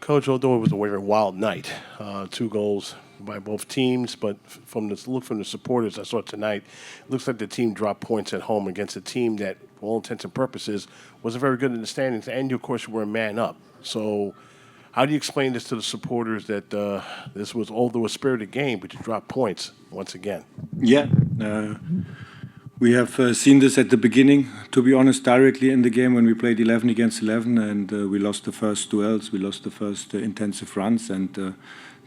Coach, although it was a very wild night, 2 goals by both teams, but from the supporters I saw tonight, it looks like the team dropped points at home against a team that, for all intents and purposes, was a very good in the standings, and you, of course, were a man up. So how do you explain this to the supporters that this was, although a spirited game, but you dropped points once again? Yeah. We have seen this at the beginning, to be honest, directly in the game when we played 11 against 11, and we lost the first duels, we lost the first intensive runs, and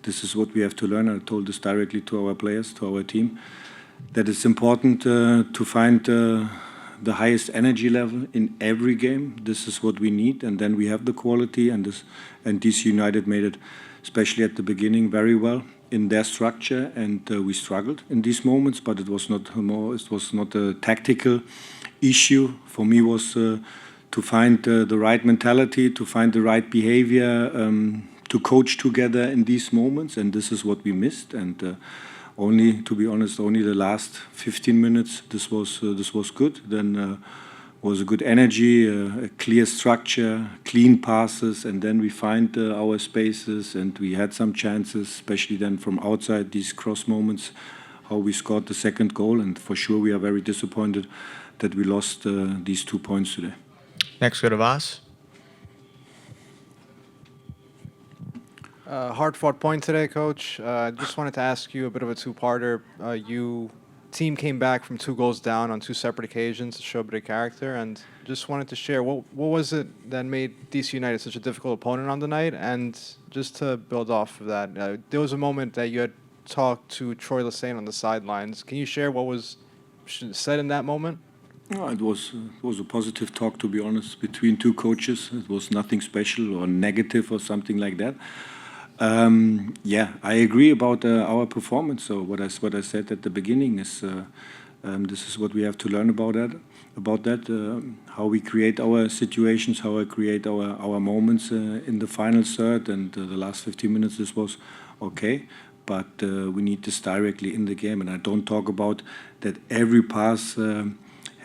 this is what we have to learn. I told this directly to our players, to our team, that it's important to find the highest energy level in every game. This is what we need, and then we have the quality, and DC United made it, especially at the beginning, very well in their structure, and we struggled in these moments, but it was not a tactical issue. For me, was to find the right mentality, to find the right behavior, to coach together in these moments, and this is what we missed. And only, to be honest, only the last 15 minutes this was good. Then was a good energy, a clear structure, clean passes, and then we find our spaces, and we had some chances, especially then from outside these cross moments, how we scored the second goal, and for sure we are very disappointed that we lost these 2 points today. Next, go to Vas. Hard-fought point today, Coach. Just wanted to ask you a bit of a two-parter. Team came back from 2 goals down on 2 separate occasions to show a bit of character, and just wanted to share what was it that made DC United such a difficult opponent on the night, and just to build off of that, there was a moment that you had talked to Troy Lesane on the sidelines. Can you share what was said in that moment? No, it was a positive talk, to be honest, between 2 coaches. It was nothing special or negative or something like that. Yeah, I agree about our performance. So what I said at the beginning is this is what we have to learn about that, how we create our situations, how we create our moments in the final third, and the last 15 minutes. This was okay, but we need this directly in the game. And I don't talk about that every pass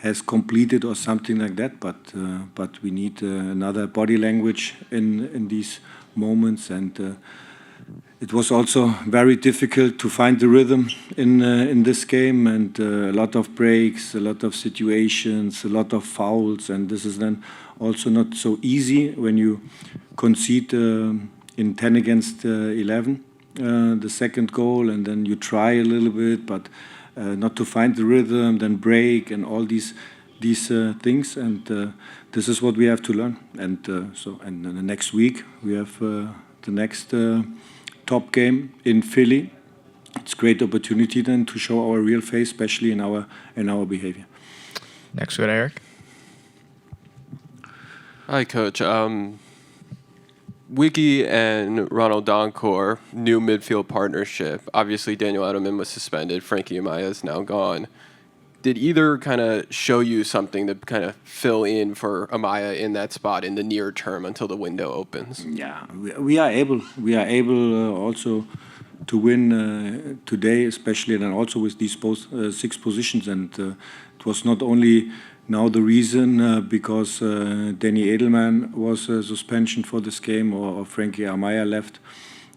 has completed or something like that, but we need another body language in these moments, and it was also very difficult to find the rhythm in this game, and a lot of breaks, a lot of situations, a lot of fouls, and this is then also not so easy when you concede in 10 against 11 the second goal, and then you try a little bit, but not to find the rhythm, then break, and all these things, and this is what we have to learn. And and the next week we have the next top game in Philly. It's a great opportunity then to show our real face, especially in our behavior. Next, we got Eric. Hi, Coach. Wiggy and Ronald Donkor, new midfield partnership. Obviously, Daniel Edelman was suspended. Frankie Amaya is now gone. Did either kind of show you something to kind of fill in for Amaya in that spot in the near term until the window opens? Yeah, we are able. We are able also to win today, especially, and also with these 6 positions. And it was not only now the reason because Danny Edelman was a suspension for this game, or Frankie Amaya left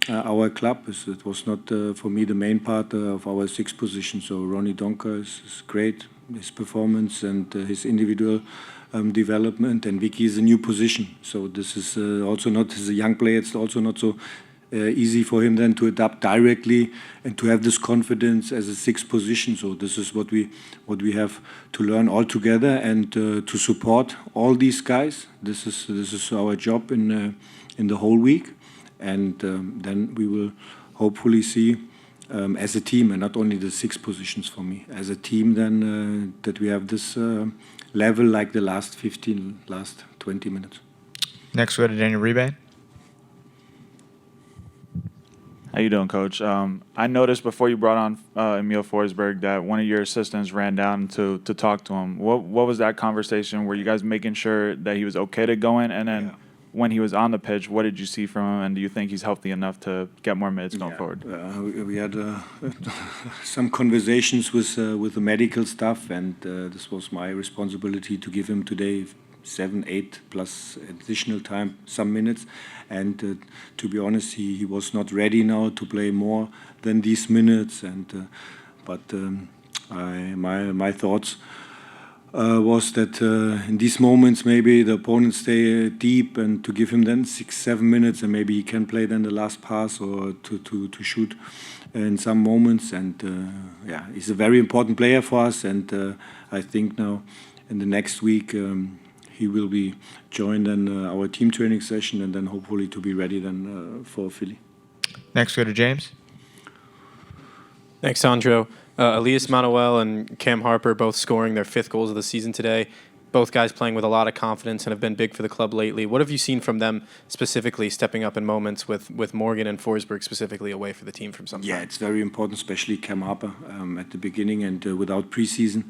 our club. It was not for me the main part of our 6 positions. So Ronnie Donker is great, his performance and his individual development, and Vicky is a new position. So this is also not, as a young player, it's also not so easy for him then to adapt directly and to have this confidence as a 6th position. So this is what we have to learn all together, and to support all these guys. This is our job in the whole week, and then we will hopefully see as a team, and not only the 6 positions for me, as a team then that we have this level like the last 20 minutes. Next, we go to Daniel Rebay. How you doing, Coach? I noticed before you brought on Emil Forsberg that one of your assistants ran down to talk to him. What was that conversation? Were you guys making sure that he was okay to go in? And then when he was on the pitch, what did you see from him? And do you think he's healthy enough to get more minutes going forward? We had some conversations with the medical staff, and this was my responsibility to give him today 7, 8 plus additional time, some minutes. And to be honest, he was not ready now to play more than these minutes. And my thoughts was that in these moments maybe the opponents stay deep and to give him then 6-7 minutes, and maybe he can play then the last pass or to shoot in some moments. And yeah, he's a very important player for us, and I think now in the next week he will be joined in our team training session, and then hopefully to be ready then for Philly. Next, go to James. Thanks, Sandro. Elias Manuel and Cam Harper both scoring their 5th goals of the season today. Both guys playing with a lot of confidence and have been big for the club lately. What have you seen from them specifically stepping up in moments with Morgan and Forsberg specifically away for the team from some time? Yeah, it's very important, especially Cam Harper at the beginning and without preseason.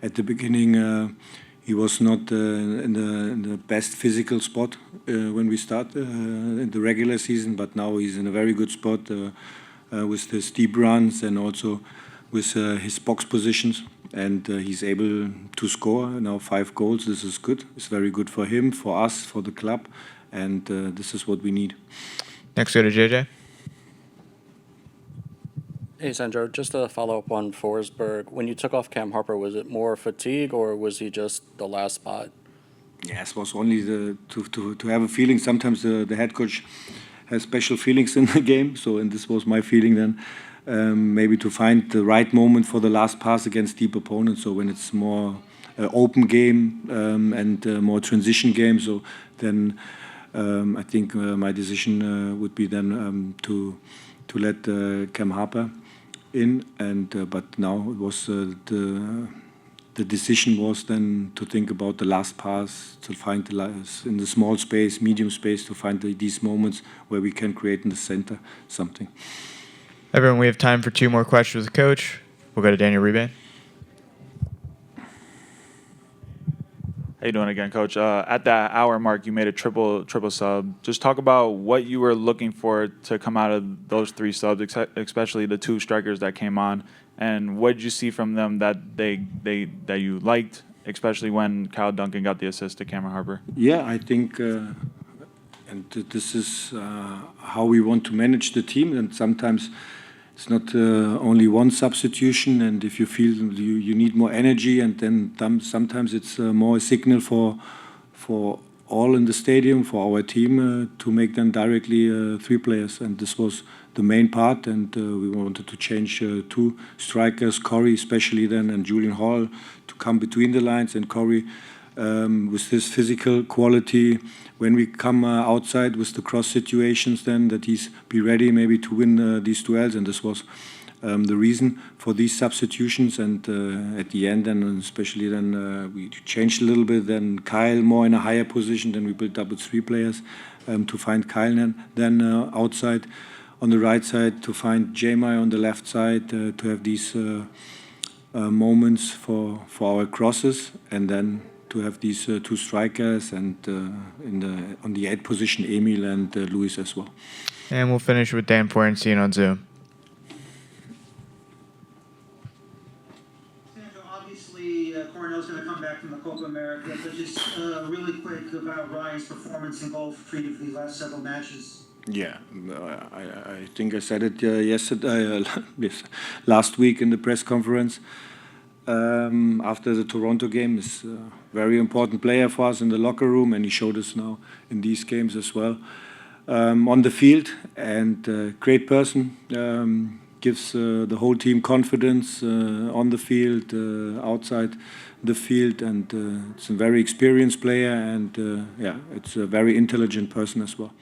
At the beginning, he was not in the best physical spot when we start in the regular season, but now he's in a very good spot with the steep runs and also with his box positions, and he's able to score now 5 goals. This is good. It's very good for him, for us, for the club, and this is what we need. Next, go to JJ. Hey, Sandro, just to follow up on Forsberg, when you took off Cam Harper, was it more fatigue or was he just the last spot? Yes, it was only to have a feeling. Sometimes the head coach has special feelings in the game, so and this was my feeling then. Maybe to find the right moment for the last pass against deep opponents. So when it's more open game and more transition game, so then I think my decision would be then to let Cam Harper in. And but now it was the decision was then to think about the last pass, to find the last, in the small space, medium space, to find these moments where we can create in the center something. Everyone, we have time for 2 more questions with the coach. We'll go to Daniel Rebane. How you doing again, Coach? At that hour mark, you made a triple sub. Just talk about what you were looking for to come out of those 3 subs, especially the 2 strikers that came on, and what did you see from them that that you liked, especially when Kyle Duncan got the assist to Cameron Harper? Yeah, I think, and this is how we want to manage the team, and sometimes it's not only one substitution, and if you feel you need more energy, and then sometimes it's more a signal for all in the stadium, for our team, to make them directly 3 players. And this was the main part, and we wanted to change 2 strikers, Corey especially then, and Julian Hall, to come between the lines, and Corey with his physical quality, when we come outside with the cross situations, then that he's be ready maybe to win these duels. And this was the reason for these substitutions. And at the end, and especially then we changed a little bit. Then Kyle more in a higher position. Then we built up with 3 players to find Kyle then outside on the right side, to find Jamai on the left side, to have these moments for our crosses, and then to have these 2 strikers, and on the 8th position, Emil and Luis as well. And we'll finish with Dan Porentine on Zoom. Sandro, obviously, Coronel's going to come back from the Copa America, but just really quick about Ryan's performance and goal for these last several matches. Yeah, I think I said it yesterday, last week in the press conference. After the Toronto game, is a very important player for us in the locker room, and he showed us now in these games as well. On the field, and great person, gives the whole team confidence on the field, outside the field, and it's a very experienced player, and yeah, it's a very intelligent person as well.